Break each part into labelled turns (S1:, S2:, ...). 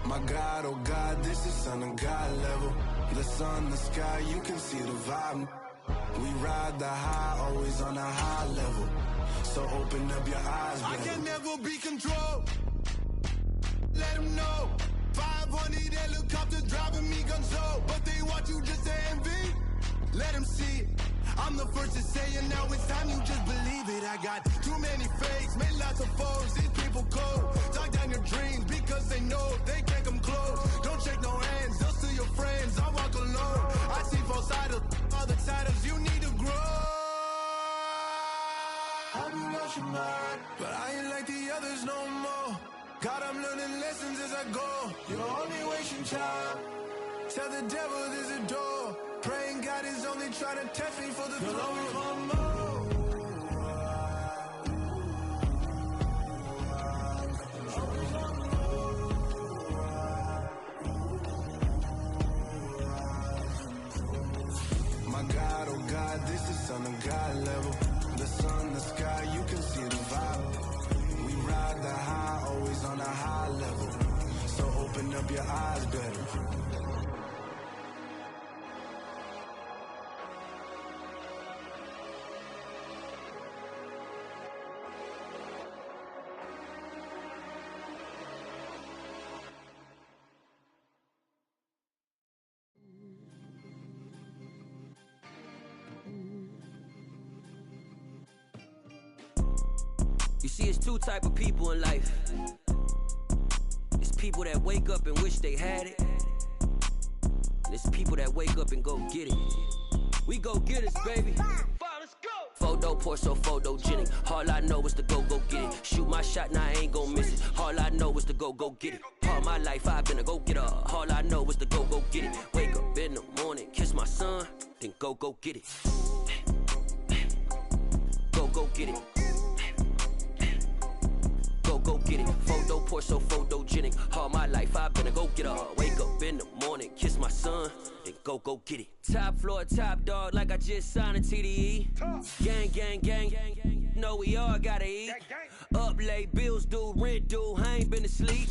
S1: My God, oh God, this is son of God level. The sun, the sky, you can see the vibe. We ride the high, always on a high level. So open up your eyes, baby. I can never be controlled. Let them know. 500 helicopters driving me gonzo. But they want you just to envy. Let them see it. I'm the first to say it, now it's time you just believe it. I got too many fakes, made lots of foes. These people cold. Talk down your dreams because they know they can't come close. Don't shake no hands, they'll steal your friends. I walk alone. I see false idols, other titles. You need to grow. Have you lost your mind? But I ain't like the others no more. God, I'm learning lessons as I go. You're only wasting time. Tell the devil there's a door. Praying God is only trying to test me for the throne. My God, oh God, this is son of God level. The sun, the sky, you can see the vibe. We ride the high, always on a high level. So open up your eyes better.
S2: You see, it's two type of people in life. It's people that wake up and wish they had it. And it's people that wake up and go get it. We go get it, baby. Let's go. Photo, Porso, photogenic. All I know is to go get it. Shoot my shot, now I ain't gon' miss it. All I know is to go get it. All my life I've been a go-getter. All I know is to go get it. Wake up in the morning, kiss my son, then go get it. Go get it. Go get it. Photo, Porso, photogenic. All my life I've been a go-getter. Wake up in the morning, kiss my son, then go get it. Top floor, top dog, like I just signed a TDE. Gang. Know we all gotta eat. Up late, bills due, rent due, I ain't been asleep.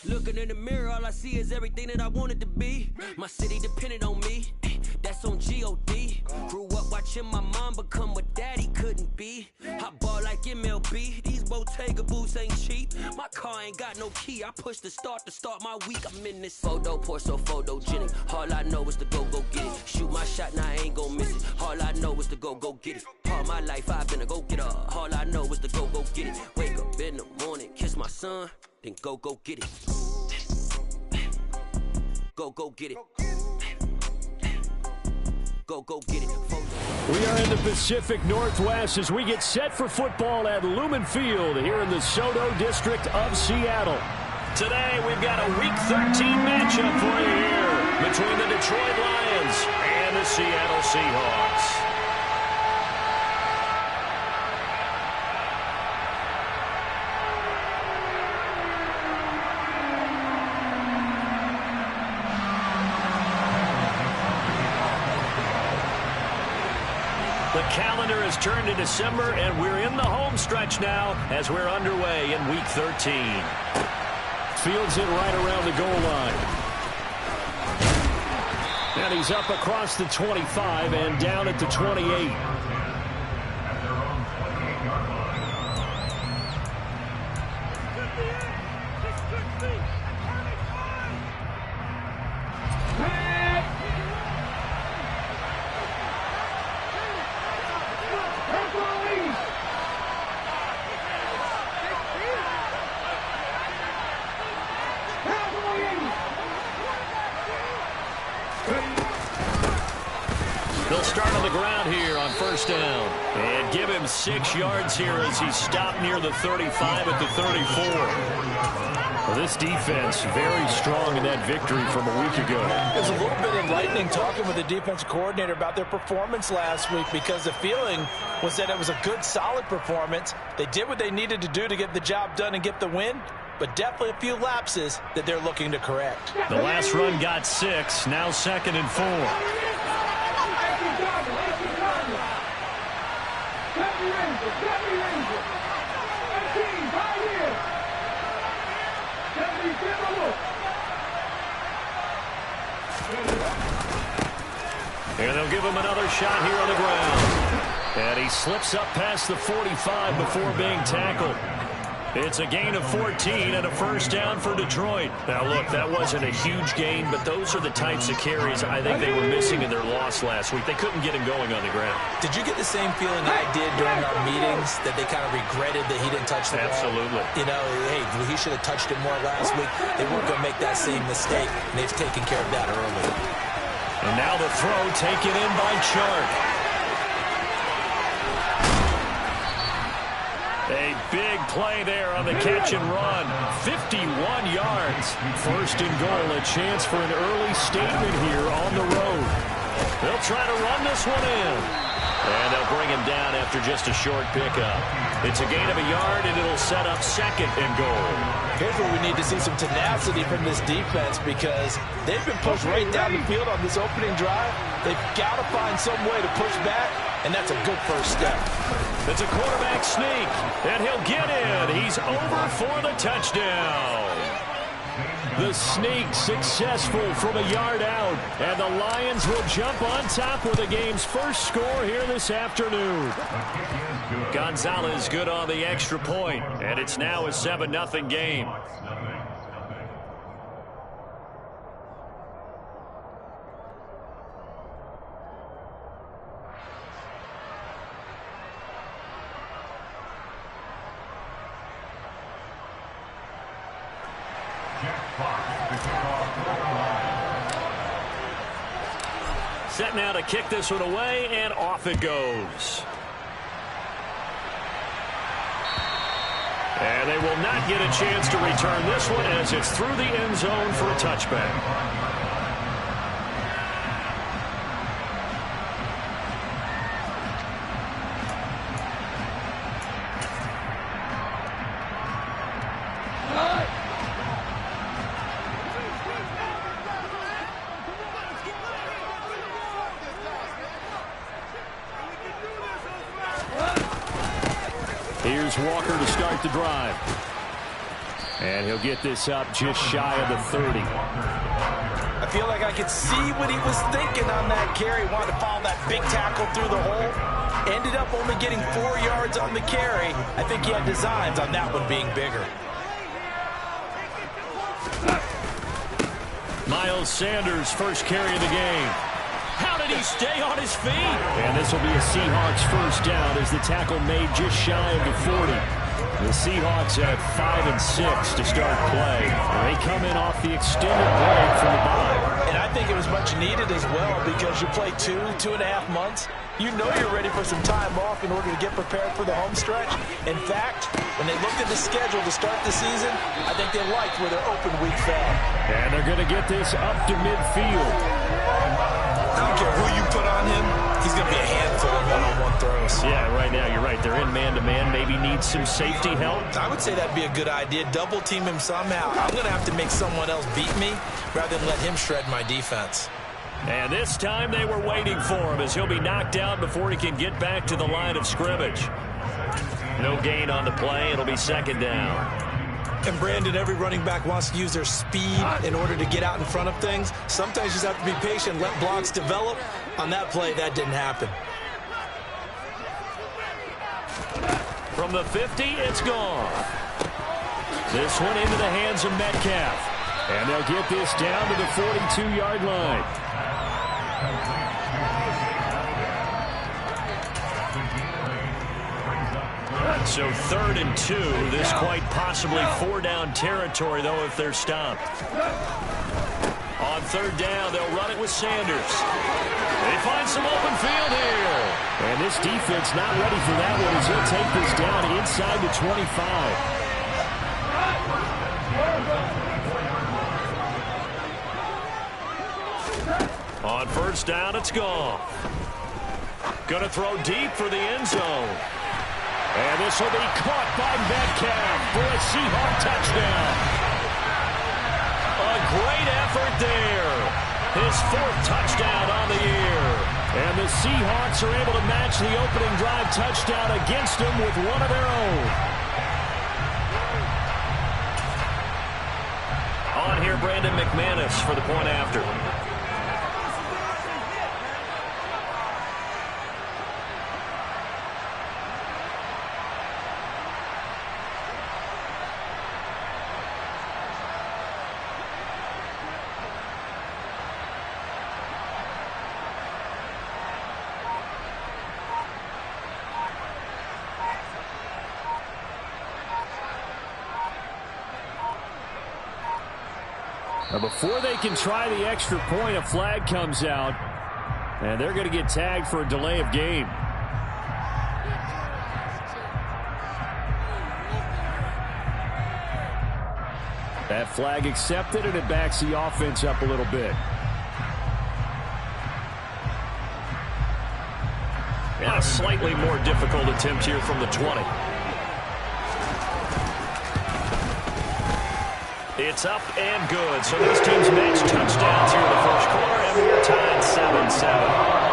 S2: Looking in the mirror, all I see is everything that I wanted to be. My city depended on me, that's on G.O.D. Grew up watching my mom become what daddy couldn't be. I ball like MLB, these Bottega boots ain't cheap. My car ain't got no key, I push the start to start my week. I'm in this photo, Porso, photogenic. All I know is to go get it. Shoot my shot, now I ain't gon' miss it. All I know is to go get it. All my life I've been a go-getter. All I know is to go get it. Wake up in the morning, kiss my son, then go get it. Go get it. Go get it.
S3: We are in the Pacific Northwest as we get set for football at Lumen Field here in the SoDo district of Seattle. Today we've got a Week 13 matchup for you here between the Detroit Lions and the Seattle Seahawks. The calendar has turned to December, and we're in the home stretch now as we're underway in Week 13. Fields it right around the goal line. And he's up across the 25 and down at the 28. They'll start on the ground here on first down. And give him 6 yards here as he's stopped near the 35 at the 34. Well, this defense very strong in that victory from a week ago.
S4: It was a little bit enlightening talking with the defense coordinator about their performance last week because the feeling was that it was a good, solid performance. They did what they needed to do to get the job done and get the win, but definitely a few lapses that they're looking to correct.
S3: The last run got 6, now 2nd and 4. And they'll give him another shot here on the ground. And he slips up past the 45 before being tackled. It's a gain of 14 and a first down for Detroit. Now, look, that wasn't a huge gain, but those are the types of carries I think they were missing in their loss last week. They couldn't get him going on the ground.
S4: Did you get the same feeling I did during our meetings, that they kind of regretted that he didn't touch the ball?
S3: Absolutely.
S4: You know, hey, he should have touched it more last week. They weren't going to make that same mistake, and they've taken care of that early.
S3: And now the throw taken in by Chark. A big play there on the catch and run. 51 yards. First and goal, a chance for an early statement here on the road. They'll try to run this one in. And they'll bring him down after just a short pickup. It's a gain of a yard, and it'll set up second and goal.
S4: Here's where we need to see some tenacity from this defense, because they've been pushed right down the field on this opening drive. They've got to find some way to push back, and that's a good first step.
S3: It's a quarterback sneak, and he'll get in. He's over for the touchdown. The sneak successful from a yard out, and the Lions will jump on top with the game's first score here this afternoon. Gonzalez good on the extra point, and it's now a 7-0 game. Set now to kick this one away, and off it goes. And they will not get a chance to return this one as it's through the end zone for a touchback. Here's Walker to start the drive. And he'll get this up just shy of the 30.
S4: I feel like I could see what he was thinking on that carry. Wanted to follow that big tackle through the hole. Ended up only getting 4 yards on the carry. I think he had designs on that one being bigger.
S3: Miles Sanders, first carry of the game. How did he stay on his feet? And this will be a Seahawks first down as the tackle made just shy of the 40. The Seahawks at 5 and 6 to start play. And they come in off the extended break from the bye.
S4: And I think it was much needed as well, because you play 2.5 months. You know you're ready for some time off in order to get prepared for the home stretch. In fact, when they looked at the schedule to start the season, I think they liked where their open week fell.
S3: And they're going to get this up to midfield.
S4: I don't care who you put on him, he's going to be a handful of one-on-one throws.
S3: Yeah, right now, you're right. They're in man-to-man. Maybe need some safety help.
S4: I would say that'd be a good idea. Double team him somehow. I'm going to have to make someone else beat me rather than let him shred my defense.
S3: And this time they were waiting for him as he'll be knocked out before he can get back to the line of scrimmage. No gain on the play. It'll be second down.
S4: And Brandon, every running back wants to use their speed in order to get out in front of things. Sometimes you just have to be patient, let blocks develop. On that play, that didn't happen.
S3: From the 50, it's gone. This one into the hands of Metcalf. And they'll get this down to the 42-yard line. So 3rd and 2. This quite possibly 4-down territory, though, if they're stopped. On 3rd down, they'll run it with Sanders. They find some open field here. And this defense not ready for that one as he'll take this down inside the 25. On 1st down, it's gone. Gonna throw deep for the end zone. And this will be caught by Metcalf for a Seahawk touchdown. A great effort there. His 4th touchdown on the year. And the Seahawks are able to match the opening drive touchdown against them with one of their own. On here, Brandon McManus for the point after. Now before they can try the extra point, a flag comes out, and they're going to get tagged for a delay of game. That flag accepted, and it backs the offense up a little bit.
S5: And a slightly more difficult attempt here from the 20. It's up and good. So those teams match touchdowns here in the first quarter, and we're tied 7-7.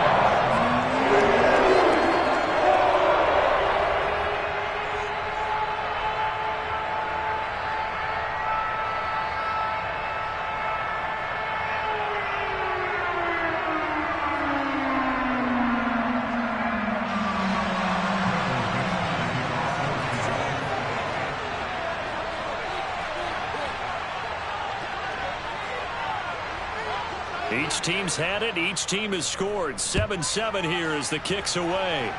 S5: Each team's had it. Each team has scored. 7-7 here as the kick's away.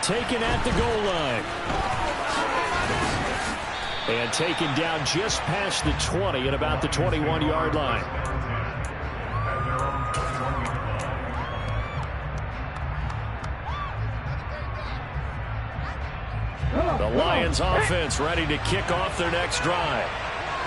S3: Taken at the goal line. And taken down just past the 20 at about the 21-yard line.
S5: The Lions offense ready to kick off their next drive.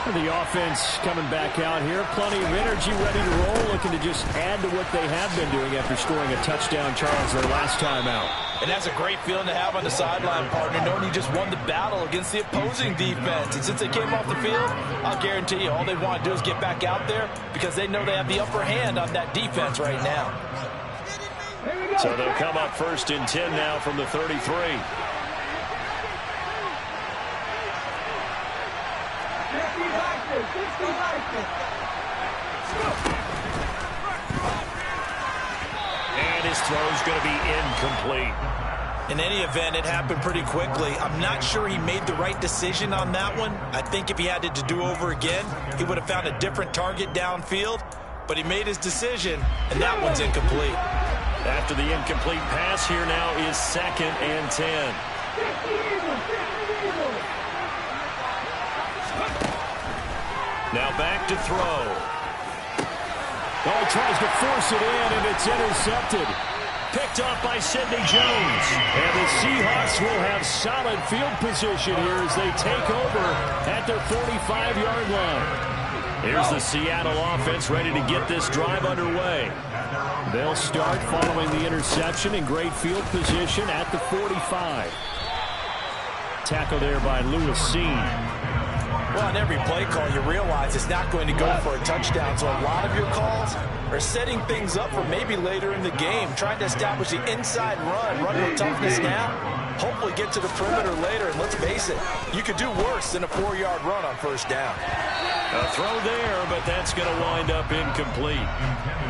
S3: The offense coming back out here. Plenty of energy, ready to roll, looking to just add to what they have been doing after scoring a touchdown, Charles, their last time out.
S4: And that's a great feeling to have on the sideline, partner, knowing you just won the battle against the opposing defense. And since they came off the field, I'll guarantee you all they want to do is get back out there because they know they have the upper hand on that defense right now.
S5: So they'll come up 1st and 10 now from the 33. And his throw's going to be incomplete.
S4: In any event, it happened pretty quickly. I'm not sure he made the right decision on that one. I think if he had it to do over again, he would have found a different target downfield. But he made his decision, and that one's incomplete.
S5: After the incomplete pass, here now is 2nd and 10. Now back to throw.
S3: Oh, he tries to force it in, and it's intercepted.
S5: Picked off by Sidney Jones.
S3: And the Seahawks will have solid field position here as they take over at their 45-yard line.
S5: Here's the Seattle offense ready to get this drive underway.
S3: They'll start following the interception in great field position at the 45. Tackle there by Lewis Seen.
S4: Well, on every play call, you realize it's not going to go for a touchdown. So a lot of your calls are setting things up for maybe later in the game, trying to establish the inside run with toughness now, hopefully get to the perimeter later. And let's face it, you could do worse than a 4-yard run on 1st down.
S5: A throw there, but that's going to wind up incomplete.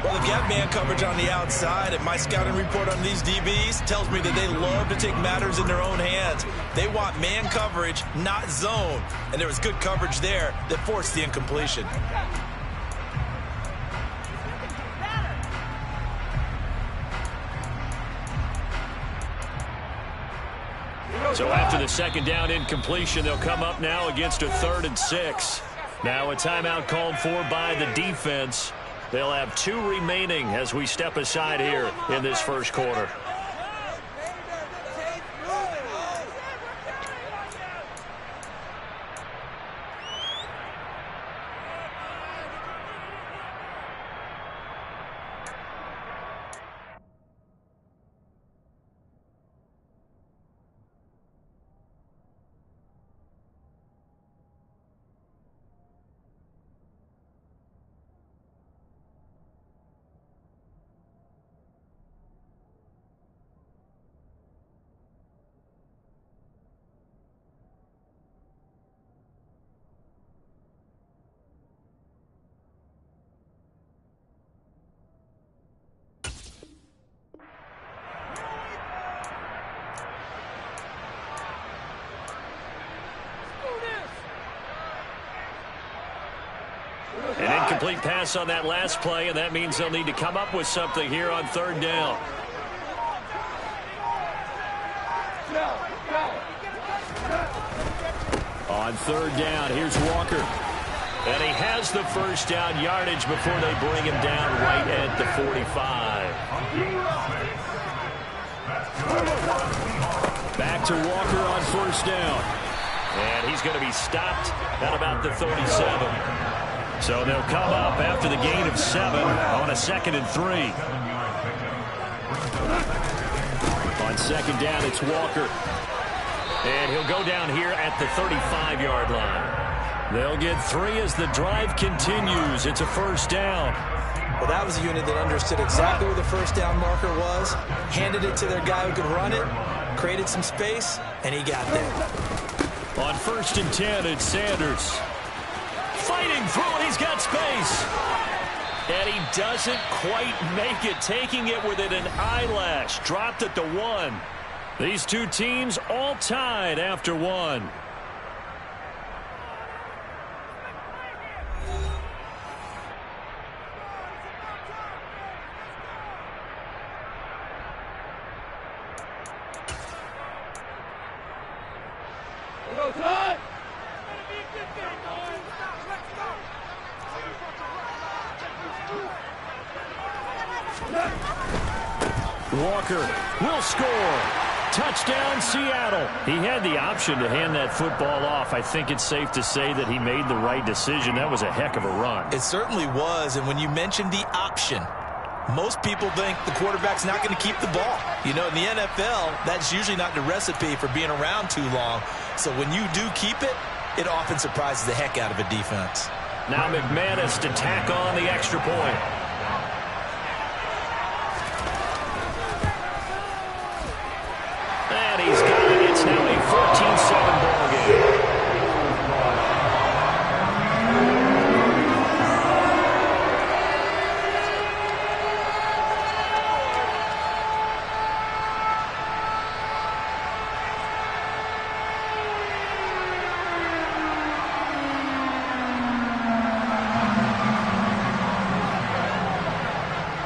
S4: Well, if you have man coverage on the outside, and my scouting report on these DBs tells me that they love to take matters in their own hands. They want man coverage, not zone. And there was good coverage there that forced the incompletion.
S5: So after the 2nd down incompletion, they'll come up now against a 3rd and 6. Now a timeout called for by the defense. They'll have 2 remaining as we step aside here in this first quarter. An incomplete pass on that last play, and that means they'll need to come up with something here on 3rd down.
S3: On 3rd down, here's Walker.
S5: And he has the first down yardage before they bring him down right at the 45.
S3: Back to Walker on first down.
S5: And he's going to be stopped at about the 37. So they'll come up after the gain of 7 on a 2nd and 3.
S3: On second down, it's Walker.
S5: And he'll go down here at the 35-yard line. They'll get 3 as the drive continues. It's a first down.
S4: Well, that was a unit that understood exactly where the first down marker was, handed it to their guy who could run it, created some space, and he got there.
S5: On 1st and 10, it's Sanders. Fighting through, and he's got space. And he doesn't quite make it, taking it within an eyelash. Dropped at the 1. These two teams all tied after 1.
S3: Walker will score. Touchdown, Seattle.
S5: He had the option to hand that football off. I think it's safe to say that he made the right decision. That was a heck of a run.
S4: It certainly was, and when you mentioned the option, most people think the quarterback's not going to keep the ball. You know, in the NFL, that's usually not the recipe for being around too long. So when you do keep it, it often surprises the heck out of a defense.
S5: Now McManus to tack on the extra point. And he's got it. It's now a 14-7 ball game.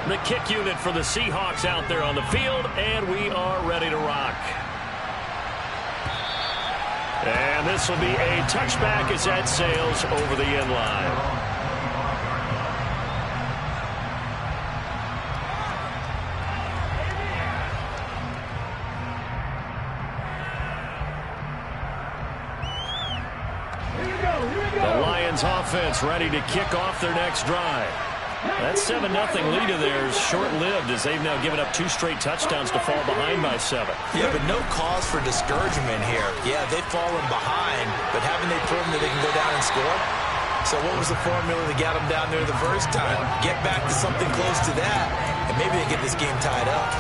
S5: The kick unit for the Seahawks out there on the field, and we are ready to rock. And this will be a touchback as that sails over the end line. The Lions offense ready to kick off their next drive. That 7-0 lead of theirs short-lived as they've now given up 2 straight touchdowns to fall behind by 7.
S4: Yeah, but no cause for discouragement here. Yeah, they've fallen behind, but haven't they proven that they can go down and score? So what was the formula that got them down there the first time? Get back to something close to that, and maybe they get this game tied up.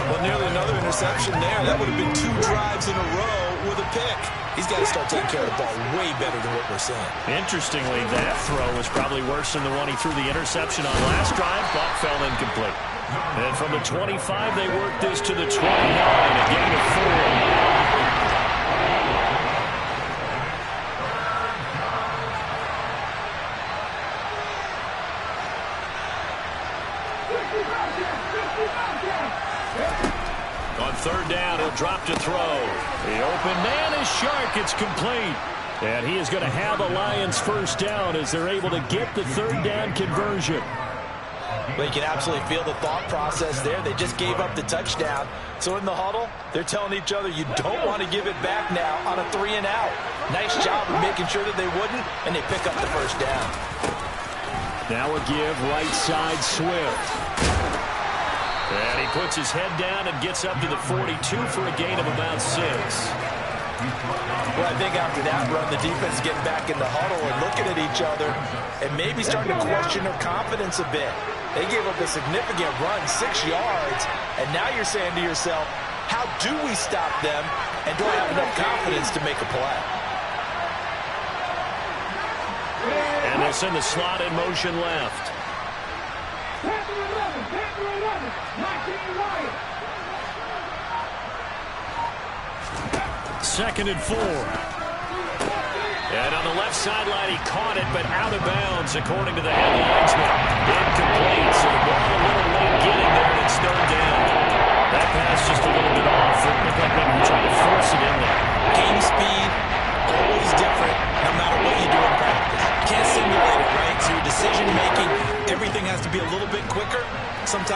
S4: Well, nearly another interception there. That would have been 2 drives in a row with a pick. He's got to start taking care of the ball way better than what we're seeing.
S5: Interestingly, that throw was probably worse than the one he threw the interception on last drive, but fell incomplete. And from the 25, they worked this to the 29, a gain of 4. On 3rd down, he'll drop to throw. The open man is Shark. It's complete. And he is going to have a Lions first down as they're able to get the 3rd down conversion.
S4: Well, you can absolutely feel the thought process there. They just gave up the touchdown. So in the huddle, they're telling each other, you don't want to give it back now on a 3 and out. Nice job of making sure that they wouldn't, and they pick up the first down.
S3: Now a give right side Swift.
S5: And he puts his head down and gets up to the 42 for a gain of about 6.
S4: Well, I think after that run, the defense is getting back in the huddle and looking at each other and maybe starting to question their confidence a bit. They gave up a significant run, 6 yards, and now you're saying to yourself, how do we stop them, and do I have enough confidence to make a play?
S5: And they'll send the slot in motion left. 2nd and 4. And on the left sideline, he caught it, but out of bounds, according to the head linesman. Incomplete, so the ball a little late getting there, and it's 3rd down. That pass just a little bit off. It looked like maybe he tried to force it in there.
S4: Game speed, always different, no matter what you do in practice. You can't simulate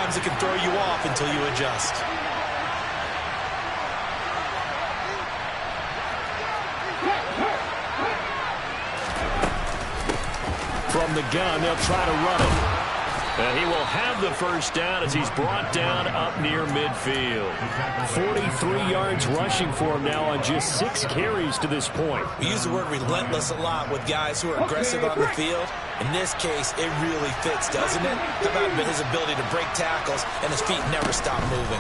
S4: sometimes it can throw you off until you adjust.
S3: From the gun, they'll try to run it. And he will have the first down as he's brought down up near midfield. 43 yards rushing for him now on just 6 carries to this point.
S4: We use the word relentless a lot with guys who are aggressive on the field. In this case, it really fits, doesn't it? How about his ability to break tackles and his feet never stop moving?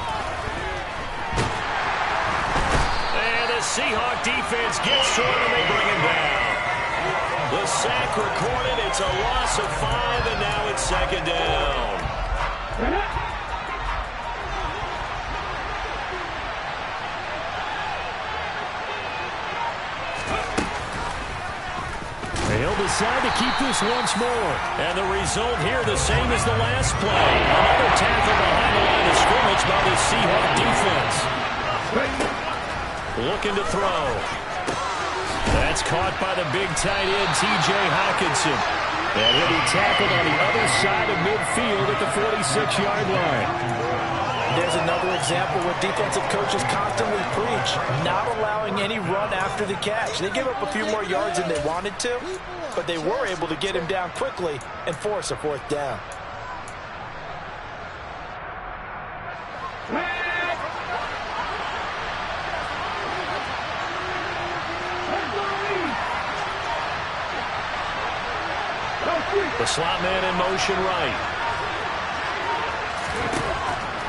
S5: And the Seahawk defense gets to him and they bring him down. The sack recorded. It's a loss of 5, and now it's second down.
S3: He'll decide to keep this once more.
S5: And the result here the same as the last play. Another tackle behind the line of scrimmage by the Seahawk defense. Looking to throw. That's caught by the big tight end, T.J. Hockenson.
S3: And he'll be tackled on the other side of midfield at the 46-yard line.
S4: There's another example where defensive coaches constantly preach, not allowing any run after the catch. They gave up a few more yards than they wanted to, but they were able to get him down quickly and force a 4th down.
S5: The slot man in motion right.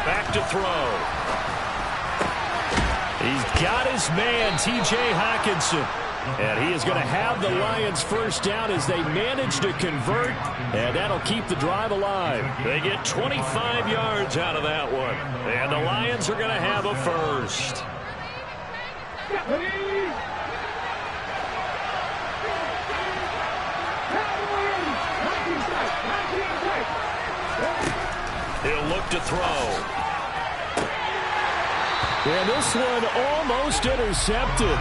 S5: Back to throw.
S3: He's got his man, T.J. Hockenson. And he is going to have the Lions first down as they manage to convert. And that'll keep the drive alive.
S5: They get 25 yards out of that one. And the Lions are going to have a first. He'll look to throw.
S3: And this one almost intercepted.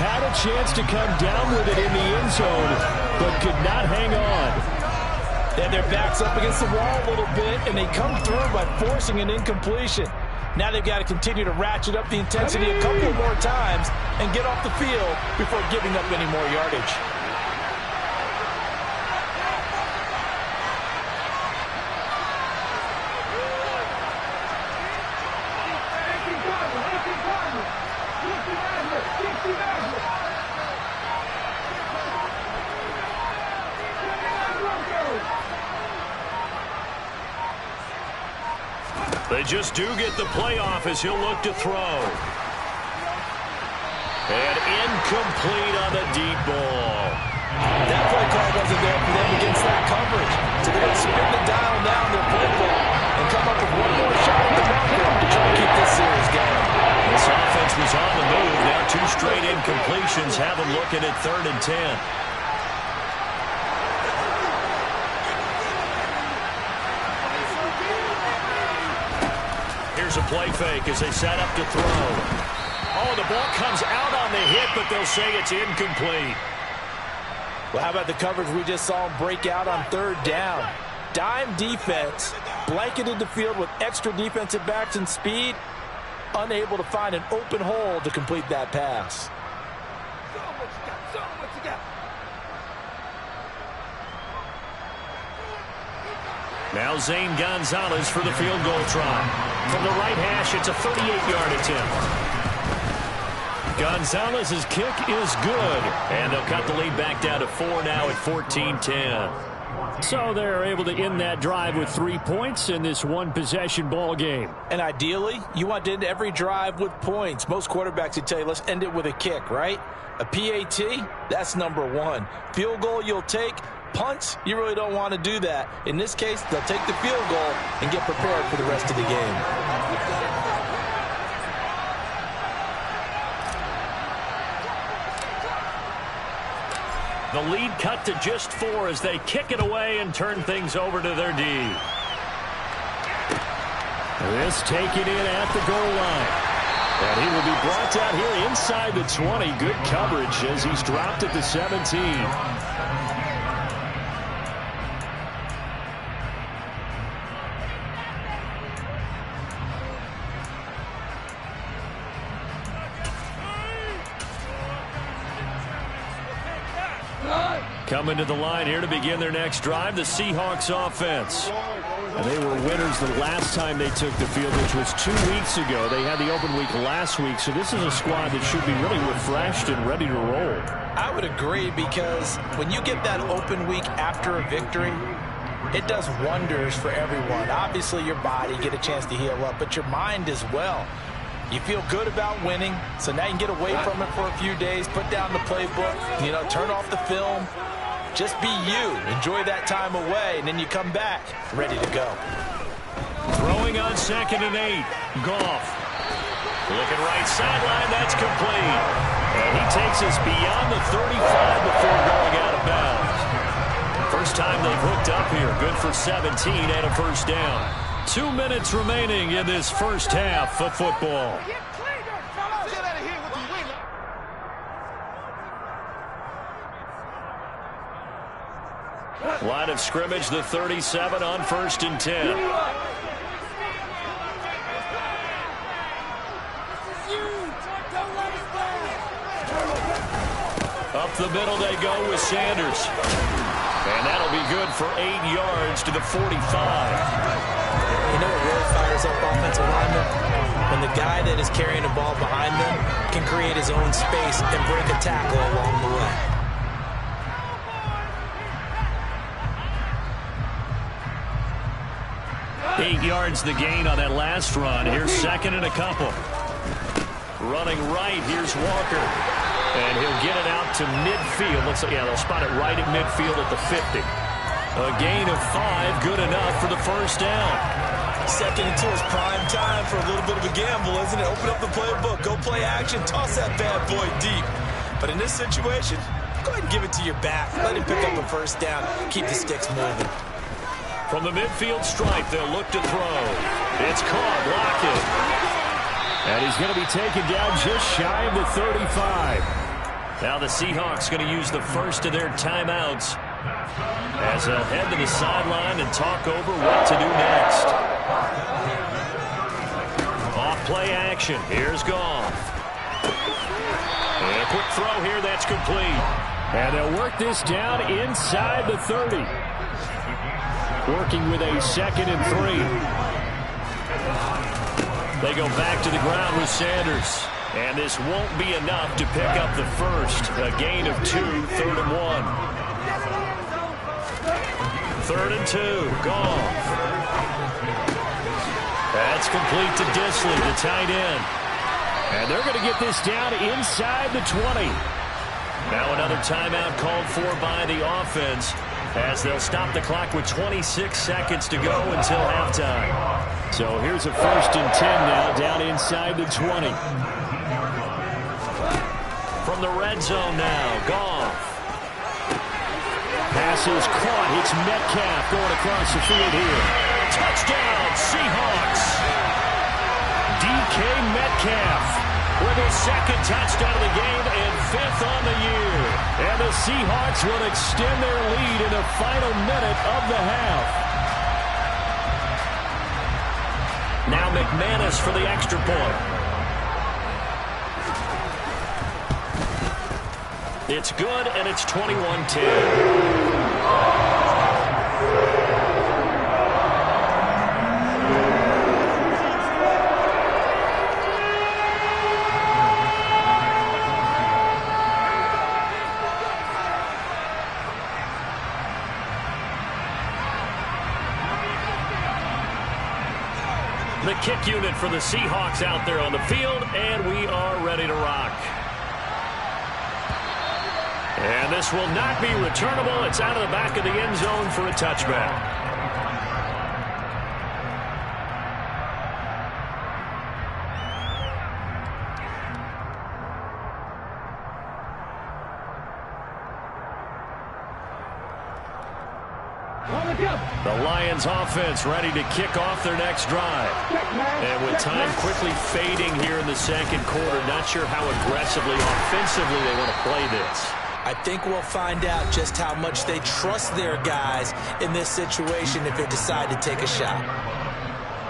S3: Had a chance to come down with it in the end zone, but could not hang on.
S4: And their back's up against the wall a little bit, and they come through by forcing an incompletion. Now they've got to continue to ratchet up the intensity a couple more times and get off the field before giving up any more yardage.
S5: They just do get the playoff as he'll look to throw. And incomplete on the deep ball.
S4: That play call wasn't there for them against that coverage. So they're going to spin the dial now in their playbook and come up with one more shot at the marker to try to keep this series going.
S5: This offense was on the move. Now 2 straight incompletions have them looking at 3rd and 10. Here's a play fake as they set up to throw. Oh, the ball comes out on the hit, but they'll say it's incomplete.
S4: Well, how about the coverage we just saw him break out on 3rd down? Dime defense, blanketed the field with extra defensive backs and speed, unable to find an open hole to complete that pass.
S5: Now Zane Gonzalez for the field goal try. From the right hash, it's a 38-yard attempt. Gonzalez's kick is good. And they'll cut the lead back down to 4 now at 14-10.
S3: So they're able to end that drive with 3 points in this one-possession ball game.
S4: And ideally, you want to end every drive with points. Most quarterbacks would tell you, let's end it with a kick, right? A PAT, that's number 1. Field goal you'll take. Punts, you really don't want to do that. In this case, they'll take the field goal and get prepared for the rest of the game.
S5: The lead cut to just 4 as they kick it away and turn things over to their D.
S3: This taken in at the goal line. And he will be brought down here inside the 20. Good coverage as he's dropped at the 17.
S5: Coming to the line here to begin their next drive, the Seahawks offense. And they were winners the last time they took the field, which was 2 weeks ago. They had the open week last week, so this is a squad that should be really refreshed and ready to roll.
S4: I would agree, because when you get that open week after a victory, it does wonders for everyone. Obviously, your body, get a chance to heal up, but your mind as well. You feel good about winning, so now you can get away from it for a few days, put down the playbook, turn off the film. Just be you. Enjoy that time away, and then you come back ready to go.
S5: Throwing on 2nd and 8. Goff. Looking right sideline. That's complete. And he takes us beyond the 35 before going out of bounds. First time they've hooked up here. Good for 17 and a first down. 2 minutes remaining in this first half of football. Line of scrimmage, the 37 on 1st and 10. Up the middle they go with Sanders. And that'll be good for 8 yards to the 45.
S4: You know what really fires up offensive linemen? When the guy that is carrying the ball behind them can create his own space and break a tackle along the way.
S5: Eight yards the gain on that last run. Here's 2nd and a couple. Running right, here's Walker. And he'll get it out to midfield. They'll spot it right at midfield at the 50. A gain of 5, good enough for the first down.
S4: 2nd and 2 is prime time for a little bit of a gamble, isn't it? Open up the playbook, go play action, toss that bad boy deep. But in this situation, go ahead and give it to your back. Let him pick up a first down, keep the sticks moving.
S5: From the midfield stripe, they'll look to throw. It's caught, Lockett. And he's going to be taken down just shy of the 35. Now the Seahawks going to use the first of their timeouts as they'll head to the sideline and talk over what to do next. Off play action. Here's Goff. And a quick throw here. That's complete. And they'll work this down inside the 30. Working with a 2nd and 3. They go back to the ground with Sanders. And this won't be enough to pick up the first. A gain of 2, 3rd and 1. 3rd and 2. Goff. That's complete to Disley, the tight end. And they're going to get this down inside the 20. Now another timeout called for by the offense, as they'll stop the clock with 26 seconds to go until halftime. So here's a 1st and 10 now, down inside the 20. From the red zone now, Goff. Pass is caught. It's Metcalf going across the field here. Touchdown, Seahawks. DK Metcalf with his 2nd touchdown of the game and 5th on the year. And the Seahawks will extend their lead in the final minute of the half. Now McManus for the extra point. It's good, and it's 21-10. The kick unit for the Seahawks out there on the field, and we are ready to rock. And this will not be returnable. It's out of the back of the end zone for a touchback. The Lions offense ready to kick off their next drive. And with time quickly fading here in the 2nd quarter, not sure how aggressively, offensively they want to play this.
S4: I think we'll find out just how much they trust their guys in this situation if they decide to take a shot.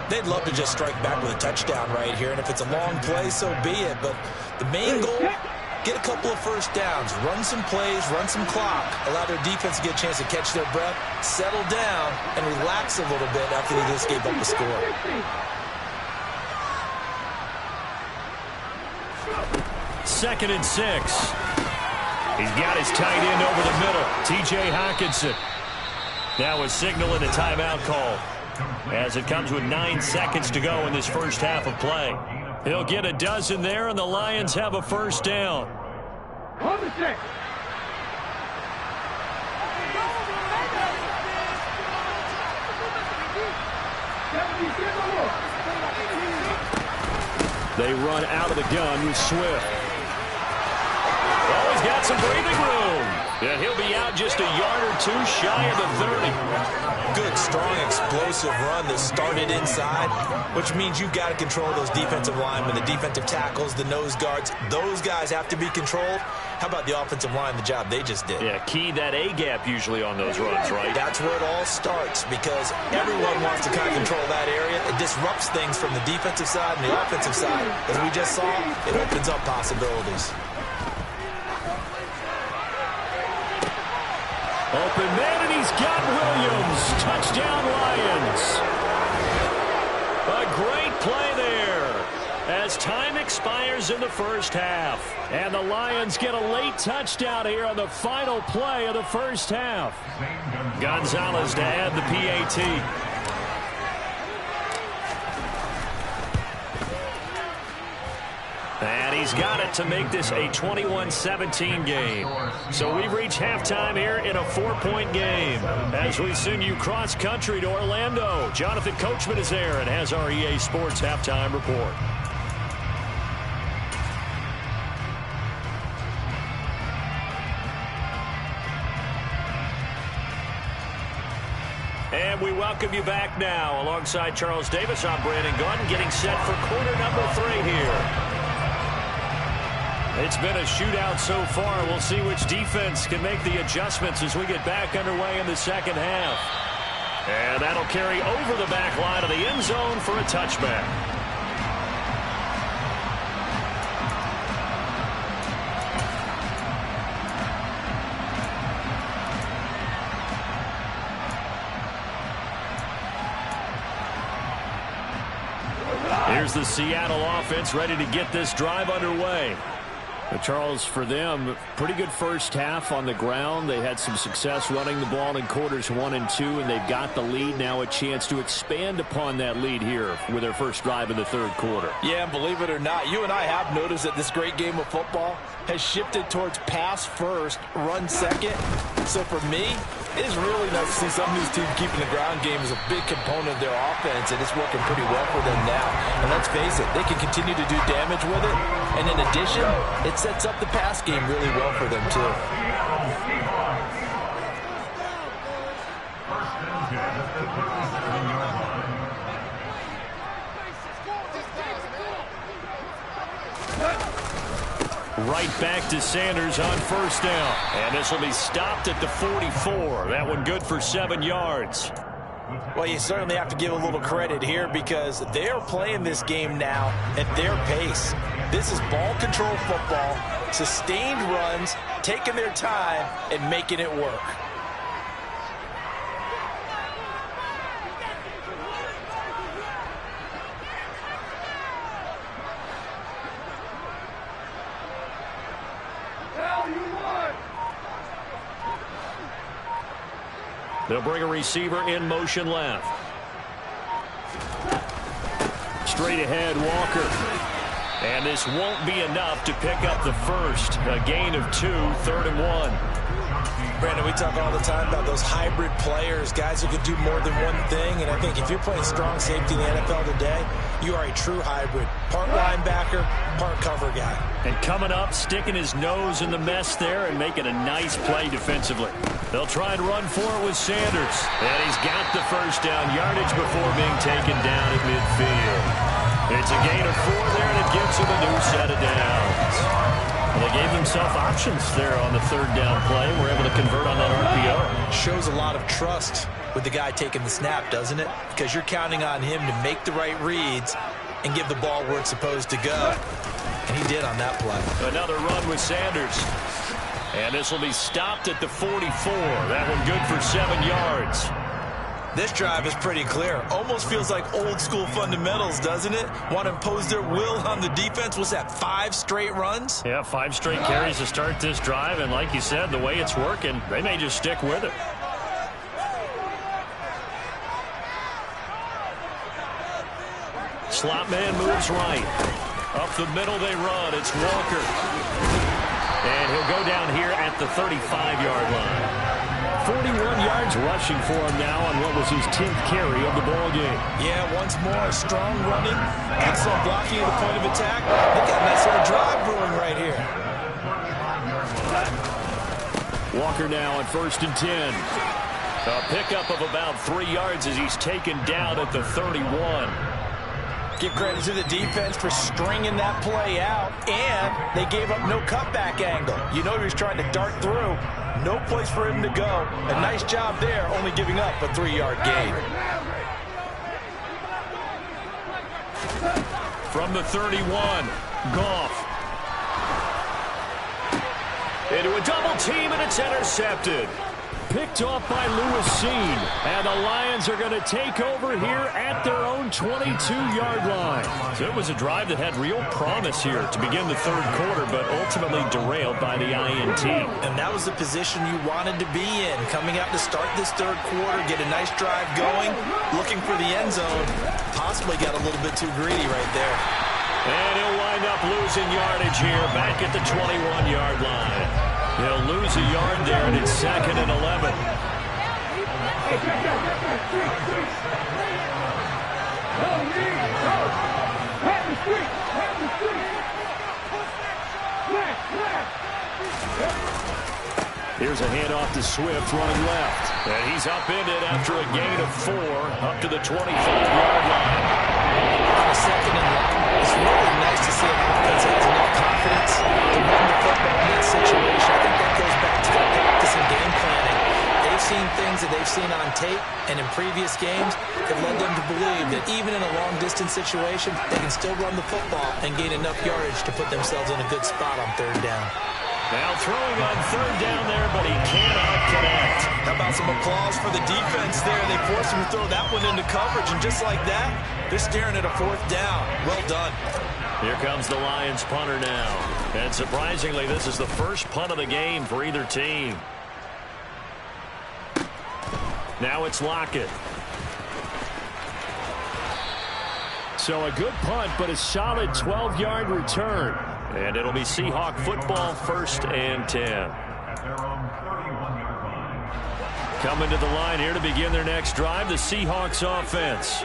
S4: They'd love to just strike back with a touchdown right here, and if it's a long play, so be it. But the main goal get a couple of first downs, run some plays, run some clock, allow their defense to get a chance to catch their breath, settle down, and relax a little bit after they just gave up a score.
S5: Second and 6. He's got his tight end over the middle, T.J. Hockenson. Now a signal and a timeout call as it comes with 9 seconds to go in this first half of play. He'll get a dozen there, and the Lions have a first down. They run out of the gun with Swift. Oh, he's got some breathing room. Yeah, he'll be out just a yard or two shy of the 30.
S4: Good, strong, explosive run that started inside, which means you've got to control those defensive linemen, the defensive tackles, the nose guards. Those guys have to be controlled. How about the offensive line, the job they just did?
S5: Yeah, key that A-gap usually on those runs, right?
S4: That's where it all starts because everyone wants to kind of control that area. It disrupts things from the defensive side and the offensive side. As we just saw, it opens up possibilities.
S5: Open man, and he's got Williams. Touchdown, Lions. A great play there as time expires in the first half. And the Lions get a late touchdown here on the final play of the first half. Gonzalez to add the PAT. And he's got it to make this a 21-17 game. So we reach halftime here in a 4-point game as we send you cross-country to Orlando. Jonathan Coachman is there and has our EA Sports halftime report. And we welcome you back now. Alongside Charles Davis, I'm Brandon Gordon, getting set for quarter number 3 here. It's been a shootout so far. We'll see which defense can make the adjustments as we get back underway in the second half. And that'll carry over the back line of the end zone for a touchback. Here's the Seattle offense ready to get this drive underway. But Charles, for them, pretty good first half on the ground. They had some success running the ball in quarters 1 and 2, and they've got the lead. Now a chance to expand upon that lead here with their first drive in the third quarter.
S4: Yeah, and believe it or not, you and I have noticed that this great game of football has shifted towards pass first, run second. So for me, it is really nice to see some of these teams keeping the ground game as a big component of their offense, and it's working pretty well for them now. And let's face it, they can continue to do damage with it. And in addition, it sets up the pass game really well for them, too.
S5: Right back to Sanders on first down. And this will be stopped at the 44. That one good for 7 yards.
S4: Well, you certainly have to give a little credit here because they're playing this game now at their pace. This is ball control football, sustained runs, taking their time, and making it work.
S5: They'll bring a receiver in motion left. Straight ahead, Walker. And this won't be enough to pick up the first. A gain of 2, 3rd and 1.
S4: Brandon, we talk all the time about those hybrid players, guys who can do more than one thing. And I think if you're playing strong safety in the NFL today, you are a true hybrid. Part linebacker, part cover guy.
S5: And coming up, sticking his nose in the mess there and making a nice play defensively. They'll try and run for it with Sanders. And he's got the first down yardage before being taken down at midfield. It's a gain of 4 there, and it gives him a new set of downs. Well, they gave themselves options there on the 3rd down play. We're able to convert on that RPO.
S4: Shows a lot of trust with the guy taking the snap, doesn't it? Because you're counting on him to make the right reads and give the ball where it's supposed to go. And he did on that play.
S5: Another run with Sanders. And this will be stopped at the 44. That one good for 7 yards.
S4: This drive is pretty clear. Almost feels like old school fundamentals, doesn't it? Want to impose their will on the defense. Was that 5 straight runs?
S5: Yeah, 5 straight carries to start this drive. And like you said, the way it's working, they may just stick with it. Slot man moves right. Up the middle they run. It's Walker. And he'll go down here at the 35-yard line.
S3: 41 yards rushing for him now on what was his 10th carry of the ball game.
S4: Yeah, once more, strong running, excellent blocking at the point of attack. They got a nice little drive brewing right here.
S3: Walker now on 1st and 10.
S5: A pickup of about 3 yards as he's taken down at the 31.
S4: Give credit to the defense for stringing that play out, and they gave up no cutback angle. You know he was trying to dart through. No place for him to go. A nice job there, only giving up a 3-yard gain.
S5: From the 31, Goff. Into a double team, and it's intercepted.
S3: Picked off by Lewis Seen. And the Lions are going to take over here at their own 22-yard line.
S5: So it was a drive that had real promise here to begin the third quarter, but ultimately derailed by the INT.
S4: And that was the position you wanted to be in. Coming out to start this third quarter, get a nice drive going, looking for the end zone. Possibly got a little bit too greedy right there.
S5: And he'll wind up losing yardage here back at the 21-yard line. He'll lose a yard there, and it's 2nd and 11.
S3: Here's a handoff to Swift running left.
S5: And he's upended after a gain of 4 up to the 25-yard line.
S4: On a 2nd and long, it's really nice to see an offense that has enough confidence to run the football in that situation. I think that goes back to their practice and game planning. They've seen things that they've seen on tape and in previous games that led them to believe that even in a long-distance situation, they can still run the football and gain enough yardage to put themselves in a good spot on 3rd down.
S5: Now throwing on 3rd down there, but he cannot connect.
S4: How about some applause for the defense there? They forced him to throw that one into coverage, and just like that, they're staring at a 4th down. Well done.
S5: Here comes the Lions punter now. And surprisingly, this is the first punt of the game for either team. Now it's Lockett.
S3: So a good punt, but a solid 12-yard return.
S5: And it'll be Seahawk football, 1st and 10. Coming to the line here to begin their next drive, the Seahawks offense.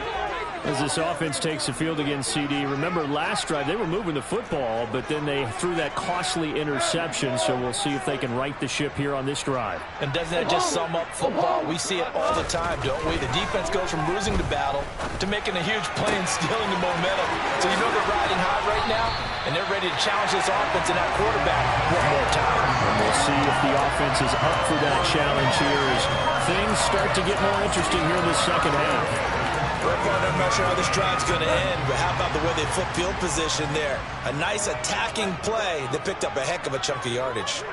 S3: As this offense takes the field against CD, remember last drive they were moving the football, but then they threw that costly interception, so we'll see if they can right the ship here on this drive.
S4: And doesn't that just sum up football? We see it all the time, don't we? The defense goes from losing the battle to making a huge play and stealing the momentum. So you know they're riding high right now, and they're ready to challenge this offense and that quarterback one more time.
S3: And we'll see if the offense is up for that challenge here as things start to get more interesting here in the second half.
S4: I'm not sure how this drive's going to end, but how about the way they flip field position there? A nice attacking play that picked up a heck of a chunk of yardage.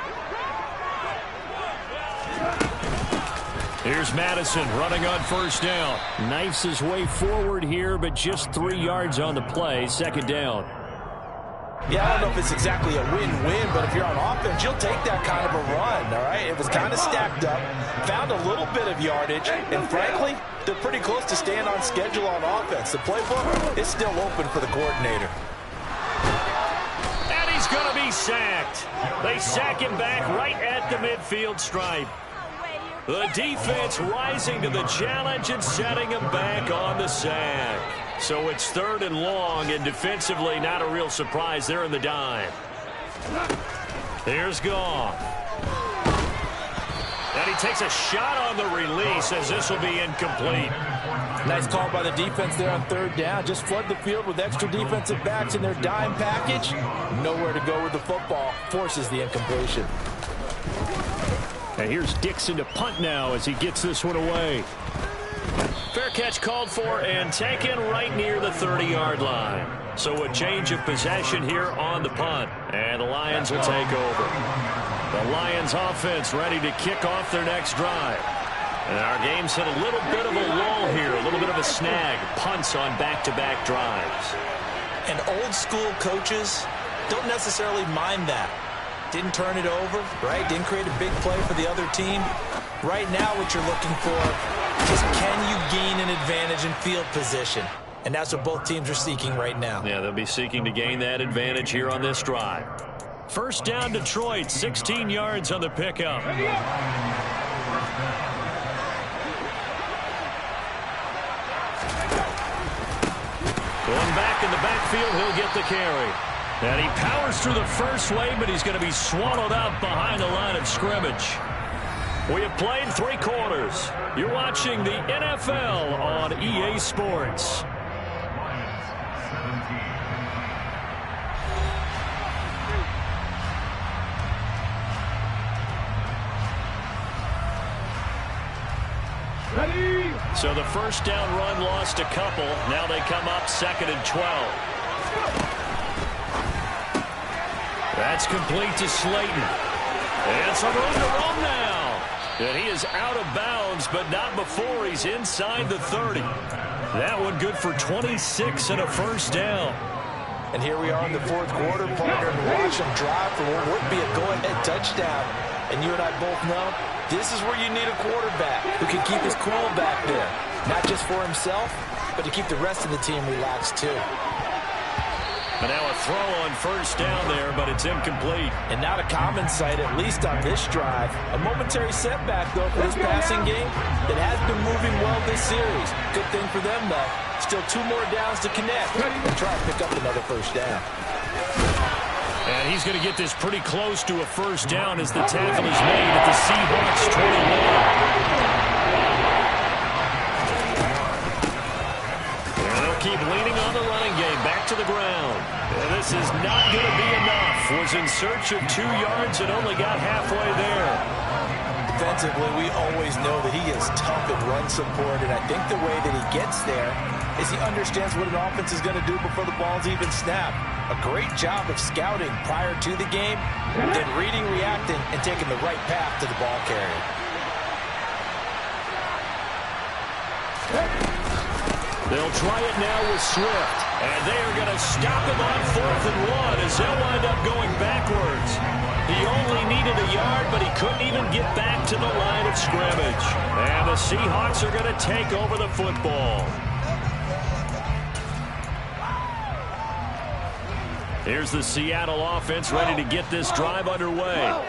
S3: Here's Madison running on 1st down. Knifes his way forward here, but just 3 yards on the play. 2nd down.
S4: Yeah, I don't know if it's exactly a win-win, but if you're on offense, you'll take that kind of a run, all right? It was kind of stacked up, found a little bit of yardage, and frankly, they're pretty close to staying on schedule on offense. The playbook is still open for the coordinator.
S5: And he's going to be sacked. They sack him back right at the midfield stripe. The defense rising to the challenge and setting him back on the sack. So it's 3rd and long, and defensively not a real surprise. They're in the dime. Here's Goff. And he takes a shot on the release as this will be incomplete.
S4: Nice call by the defense there on 3rd down. Just flood the field with extra defensive backs in their dime package. Nowhere to go with the football. Forces the incompletion.
S3: And here's Dixon to punt now as he gets this one away.
S5: Fair catch called for and taken right near the 30-yard line. So a change of possession here on the punt. And the Lions will take over. The Lions offense ready to kick off their next drive. And our game's hit a little bit of a lull here, a little bit of a snag. Punts on back-to-back drives.
S4: And old-school coaches don't necessarily mind that. Didn't turn it over, right? Didn't create a big play for the other team. Right now what you're looking for is can you gain an advantage in field position? And that's what both teams are seeking right now.
S5: Yeah, they'll be seeking to gain that advantage here on this drive. First down, Detroit, 16 yards on the pickup. Going back in the backfield, he'll get the carry. And he powers through the first wave, but he's going to be swallowed up behind the line of scrimmage. We have played 3 quarters. You're watching the NFL on EA Sports. So the first down run lost a couple. Now they come up 2nd and 12. That's complete to Slayton. And some room to run now. And he is out of bounds, but not before he's inside the 30. That one good for 26 and a first down.
S4: And here we are in the 4th quarter, partner, and watch him drive for what would be a go-ahead touchdown. And you and I both know this is where you need a quarterback who can keep his cool back there. Not just for himself, but to keep the rest of the team relaxed too.
S5: And now a throw on first down there, but it's incomplete.
S4: And not a common sight, at least on this drive. A momentary setback, though, for this passing game that has been moving well this series. Good thing for them, though. Still 2 more downs to connect and try to pick up another first down.
S5: And he's going to get this pretty close to a first down as the tackle is made at the Seahawks 21. Keep leaning on the running game. Back to the ground. And this is not going to be enough. Was in search of 2 yards and only got halfway there.
S4: Defensively, we always know that he is tough in run support, and I think the way that he gets there is he understands what an offense is going to do before the ball's even snapped. A great job of scouting prior to the game, then reading, reacting, and taking the right path to the ball carrier.
S5: They'll try it now with Swift. And they are going to stop him on 4th and 1 as they'll wind up going backwards. He only needed a yard, but he couldn't even get back to the line of scrimmage. And the Seahawks are going to take over the football. Here's the Seattle offense ready to get this drive underway.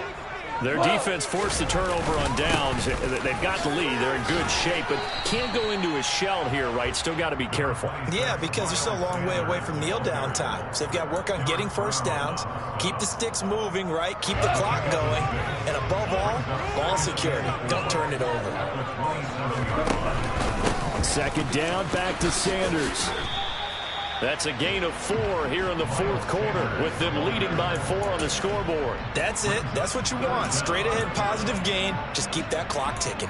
S5: Their defense forced the turnover on downs. They've got the lead. They're in good shape, but can't go into a shell here, right? Still got to be careful.
S4: Yeah, because they're still a long way away from kneel down time. So they've got to work on getting first downs, keep the sticks moving, right? Keep the clock going. And above all, ball security. Don't turn it over.
S5: 2nd down, back to Sanders. That's a gain of 4 here in the 4th quarter with them leading by 4 on the scoreboard.
S4: That's it. That's what you want. Straight ahead positive gain. Just keep that clock ticking.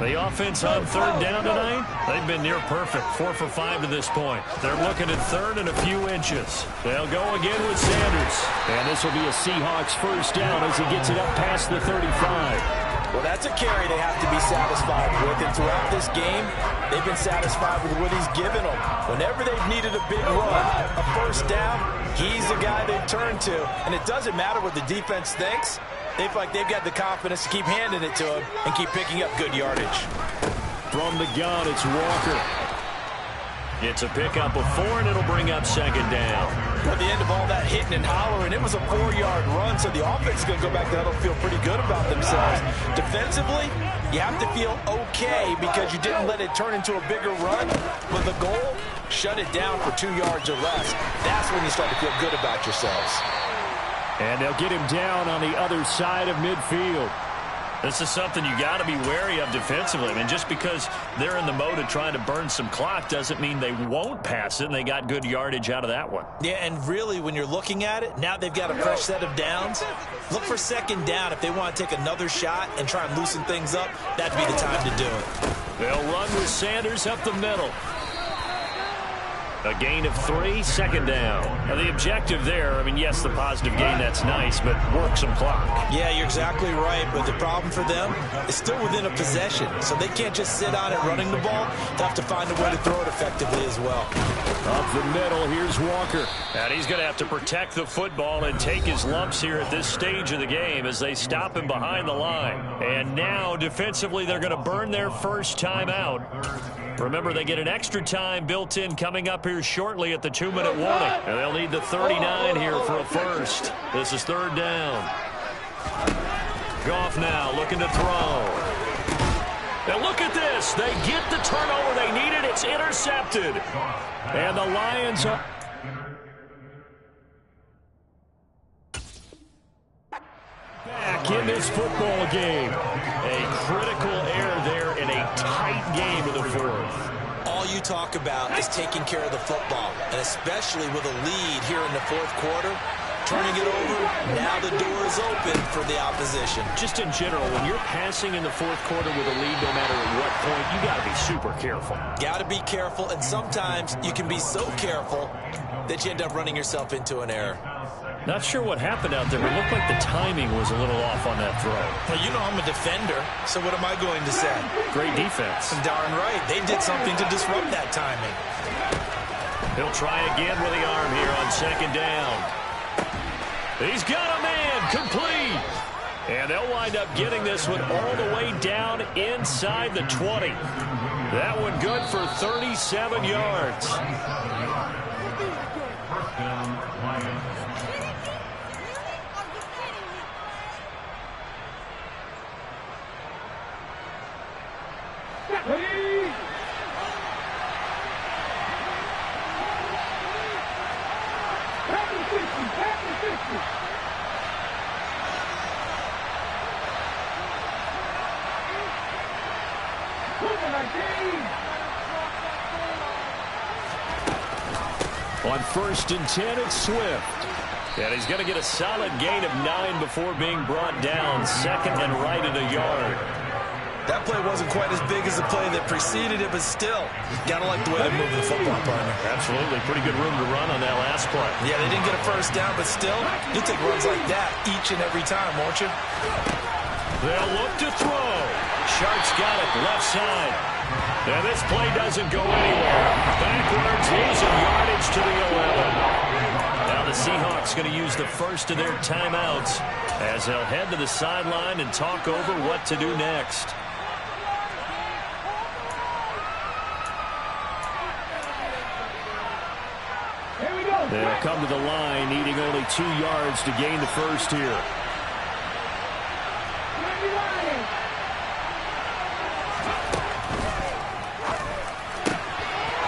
S5: The offense on 3rd down tonight, they've been near perfect. 4 for 5 to this point. They're looking at 3rd and a few inches. They'll go again with Sanders. And this will be a Seahawks first down as he gets it up past the 35.
S4: Well, that's a carry they have to be satisfied with. And throughout this game, they've been satisfied with what he's given them. Whenever they've needed a big run, a first down, he's the guy they've turned to. And it doesn't matter what the defense thinks. They feel like they've got the confidence to keep handing it to him and keep picking up good yardage.
S5: From the gun, it's Walker. It's a pickup of 4, and it'll bring up 2nd down.
S4: At the end of all that hitting and hollering, it was a 4-yard run, so the offense is going to go back to huddle, feel pretty good about themselves. Defensively, you have to feel okay because you didn't let it turn into a bigger run. But the goal, shut it down for 2 yards or less. That's when you start to feel good about yourselves.
S5: And they'll get him down on the other side of midfield. This is something you got to be wary of defensively. I mean, just because they're in the mode of trying to burn some clock doesn't mean they won't pass it, and they got good yardage out of that one.
S4: Yeah, and really, when you're looking at it, now they've got a fresh set of downs. Look for 2nd down if they want to take another shot and try and loosen things up. That'd be the time to do it.
S5: They'll run with Sanders up the middle. A gain of 3, second down. Now the objective there, I mean, yes, the positive gain, that's nice, but work some clock.
S4: Yeah, you're exactly right, but the problem for them is still within a possession, so they can't just sit on it running the ball. They have to find a way to throw it effectively as well.
S3: Up the middle, here's Walker.
S5: And he's going to have to protect the football and take his lumps here at this stage of the game as they stop him behind the line. And now, defensively, they're going to burn their first time out. Remember, they get an extra time built in coming up here shortly at the 2-minute warning. And they'll need the 39 here for a first. This is third down. Goff now looking to throw. And look at this. They get the turnover they needed. It's intercepted. And the Lions are...
S3: back in this football game.
S5: A critical error there in a tight game of the fourth.
S4: All you talk about is taking care of the football, and especially with a lead here in the fourth quarter, turning it over, now the door is open for the opposition.
S5: Just in general, when you're passing in the fourth quarter with a lead, no matter at what point, you got to be super careful.
S4: Got to be careful, and sometimes you can be so careful that you end up running yourself into an error.
S5: Not sure what happened out there, but it looked like the timing was a little off on that throw.
S4: Well, you know I'm a defender, so what am I going to say?
S5: Great defense.
S4: Darn right. They did something to disrupt that timing.
S5: He'll try again with the arm here on second down. He's got a man complete. And they'll wind up getting this one all the way down inside the 20. That one good for 37 yards.
S3: On 1st and 10, it's Swift.
S5: And he's going to get a solid gain of 9 before being brought down. Second and right at a yard.
S4: That play wasn't quite as big as the play that preceded it, but still, got to like the way they move the football, partner.
S5: Absolutely. Pretty good room to run on that last play.
S4: Yeah, they didn't get a first down, but still, you take runs like that each and every time, won't you?
S5: They'll look to throw. Sharks got it, left side. And this play doesn't go anywhere. Backwards, losing yardage to the 11. Now the Seahawks going to use the first of their timeouts as they'll head to the sideline and talk over what to do next.
S3: They'll come to the line, needing only 2 yards to gain the first here.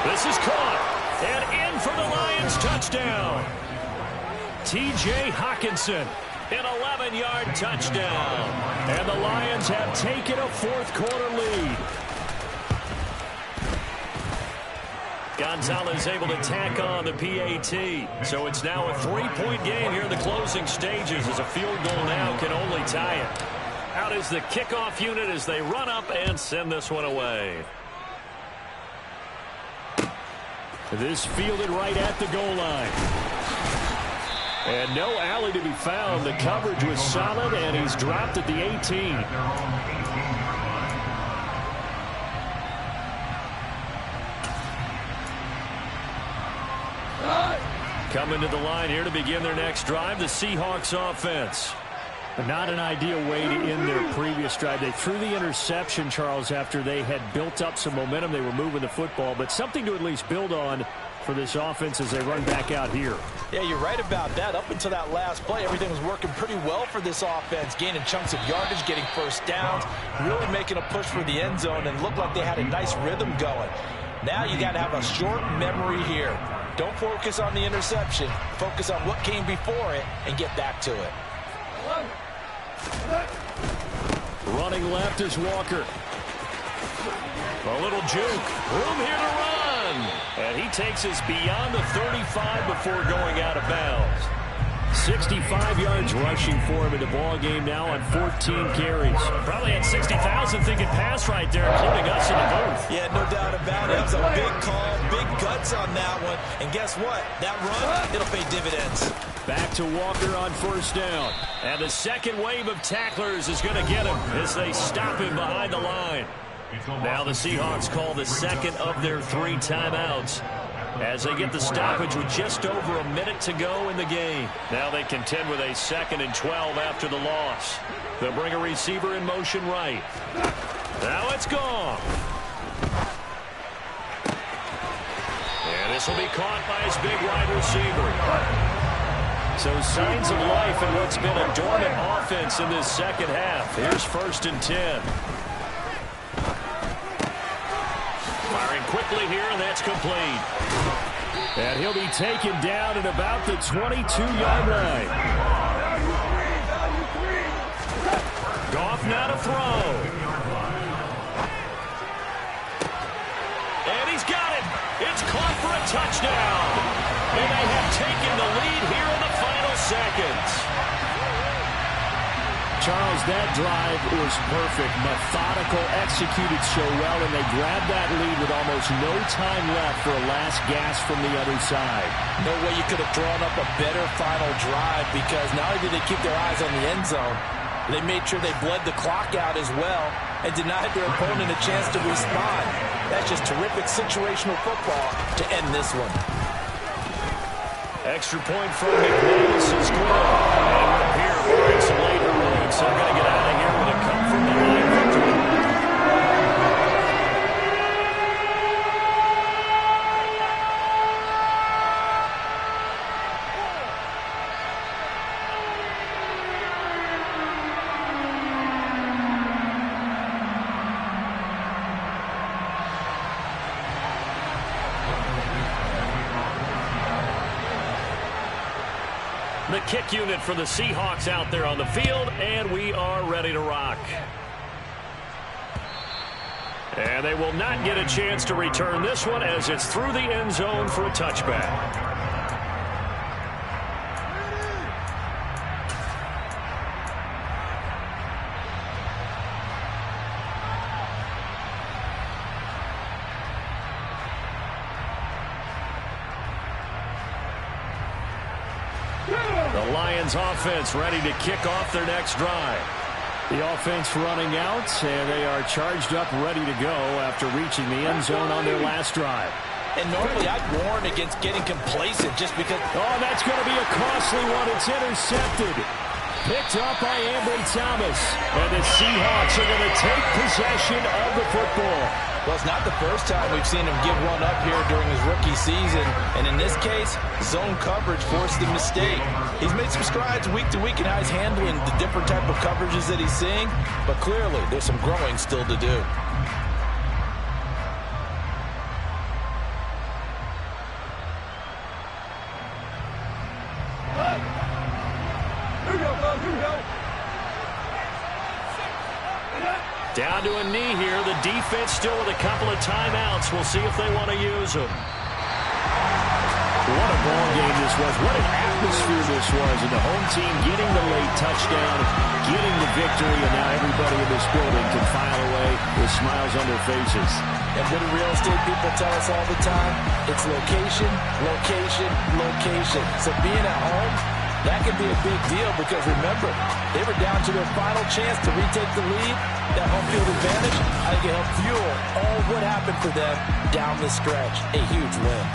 S5: This is caught, and in for the Lions touchdown. T.J. Hawkinson, an 11-yard touchdown. And the Lions have taken a fourth-quarter lead. Gonzalez able to tack on the PAT. So it's now a 3-point game here in the closing stages as a field goal now can only tie it. Out is the kickoff unit as they run up and send this one away.
S3: This fielded right at the goal line. And no alley to be found. The coverage was solid, and he's dropped at the 18.
S5: Coming to the line here to begin their next drive, the Seahawks offense.
S3: Not an ideal way to end their previous drive. They threw the interception, Charles, after they had built up some momentum. They were moving the football, but something to at least build on for this offense as they run back out here.
S4: Yeah, you're right about that. Up until that last play, everything was working pretty well for this offense, gaining chunks of yardage, getting first downs, really making a push for the end zone, and looked like they had a nice rhythm going. Now you got to have a short memory here. Don't focus on the interception. Focus on what came before it and get back to it.
S3: Running left is Walker.
S5: A little juke. Room here to run. And he takes us beyond the 35 before going out of bounds.
S3: 65 yards rushing for him in the ball game now on 14 carries.
S5: Probably had 60,000 thinking pass right there, including us in the booth.
S4: Yeah, no doubt about it. That was a big call, big guts on that one. And guess what? That run, it'll pay dividends.
S3: Back to Walker on first down.
S5: And the second wave of tacklers is going to get him as they stop him behind the line. Now the Seahawks call the second of their 3 timeouts as they get the stoppage with just over a minute to go in the game. Now they contend with a 2nd and 12 after the loss. They'll bring a receiver in motion right. Now it's gone. And this will be caught by his big wide receiver. So signs of life in what's been a dormant offense in this second half. Here's 1st and 10. Firing quickly here, and that's complete.
S3: And he'll be taken down at about the 22-yard line.
S5: Goff now to throw. And he's got it. It's caught for a touchdown. And they have taken the lead here in the final seconds.
S3: Charles, that drive was perfect. Methodical, executed so well, and they grabbed that lead with almost no time left for a last gasp from the other side.
S4: No way you could have drawn up a better final drive, because not only did they keep their eyes on the end zone, they made sure they bled the clock out as well and denied their opponent a chance to respond. That's just terrific situational football to end this one.
S5: Extra point from McManus is good. And we're here for some later road, so they're going to get out of here with a come-from-behind victory. The kick unit for the Seahawks out there on the field, and we are ready to rock. And they will not get a chance to return this one as it's through the end zone for a touchback. The Lions offense ready to kick off their next drive.
S3: The offense running out, and they are charged up, ready to go after reaching the end zone on their last drive.
S4: And normally I'd warn against getting complacent just because...
S3: Oh, that's going to be a costly one. It's intercepted. Picked up by Ambry Thomas. And the Seahawks are going to take possession of the football.
S4: Well, it's not the first time we've seen him give one up here during his rookie season. And in this case, zone coverage forced the mistake. He's made some strides week to week in how he's handling the different type of coverages that he's seeing. But clearly, there's some growing still to do.
S5: Down to a knee here. The defense still with a couple of timeouts. We'll see if they want to use them.
S3: What a ball game this was. What an atmosphere this was. And the home team getting the late touchdown, getting the victory, and now everybody in this building can file away with smiles on their faces.
S4: And what do real estate people tell us all the time? It's location, location, location. So being at home, that could be a big deal because, remember, they were down to their final chance to retake the lead. That home field advantage, I think it helped fuel all what happened for them down the stretch. A huge win.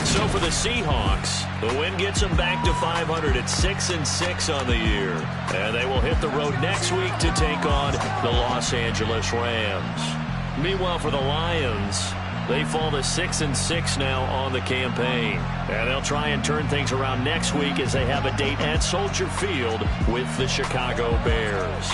S5: So for the Seahawks, the win gets them back to 500 at 6-6 on the year. And they will hit the road next week to take on the Los Angeles Rams. Meanwhile, for the Lions, they fall to 6-6 now on the campaign. And they'll try and turn things around next week as they have a date at Soldier Field with the Chicago Bears.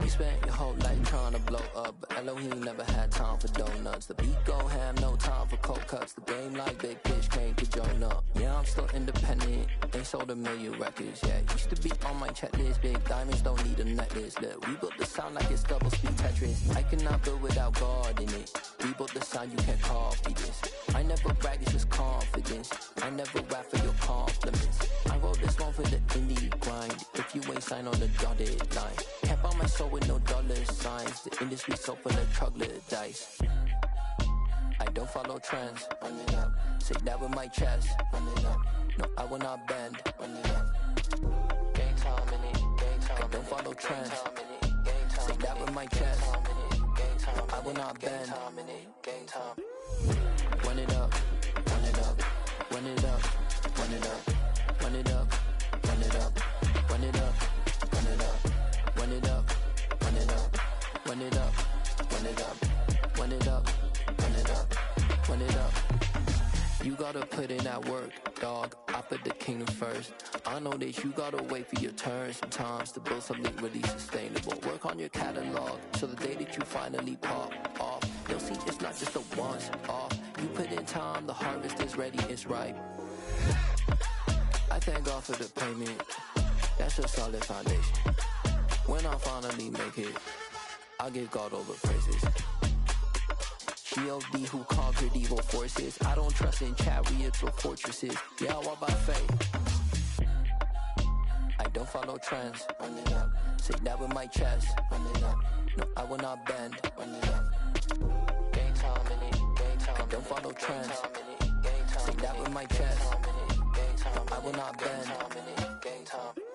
S6: You spent your whole life trying to blow up, but Elohim never had time for donuts. The beat go ham, no time for cold cuts. The game like big fish came to join up. Yeah, I'm still independent, ain't sold a million records yet. Used to be on my checklist, big diamonds don't need a necklace. Look, we built the sound like it's double speed Tetris. I cannot build without God in it. We built the sound, you can't copy this. I never brag, it's just confidence. I never rap for your compliments. I wrote this one for the indie grind. If you ain't signed on the dotted line, can't buy my soul with no dollar signs. The industry so full of troglodytes. I don't follow trends. Run it up. Say that with my chest. Run it up. No, I will not bend. Run it up. Gang time in it. Gang time. I don't follow trends. Say that with my chest. No, I will not bend. Gang time. Run it up. Run it up. Run it up. Run it up. Run it up. Run it up. Run it up. Run it up. Run it up. Run it up. Run it up. Run it up. Run it up. Run it up. Run it up. You gotta put in that work, dog. I put the kingdom first. I know that you gotta wait for your turn sometimes to build something really sustainable. Work on your catalog, so the day that you finally pop off, you'll see it's not just a once off. You put in time, the harvest is ready, it's ripe. I thank God for the payment. That's a solid foundation. When I finally make it, I'll give God all the praises. G.O.D. who conquered evil forces. I don't trust in chariots or fortresses. Yeah, I walk by faith. I don't follow trends. Run it up. Say that with my chest. Run it up. No, I will not bend. Run it up. Gang time in it. Gang time. I don't follow trends. Say that with my chest. No, I will not bend. Gang time.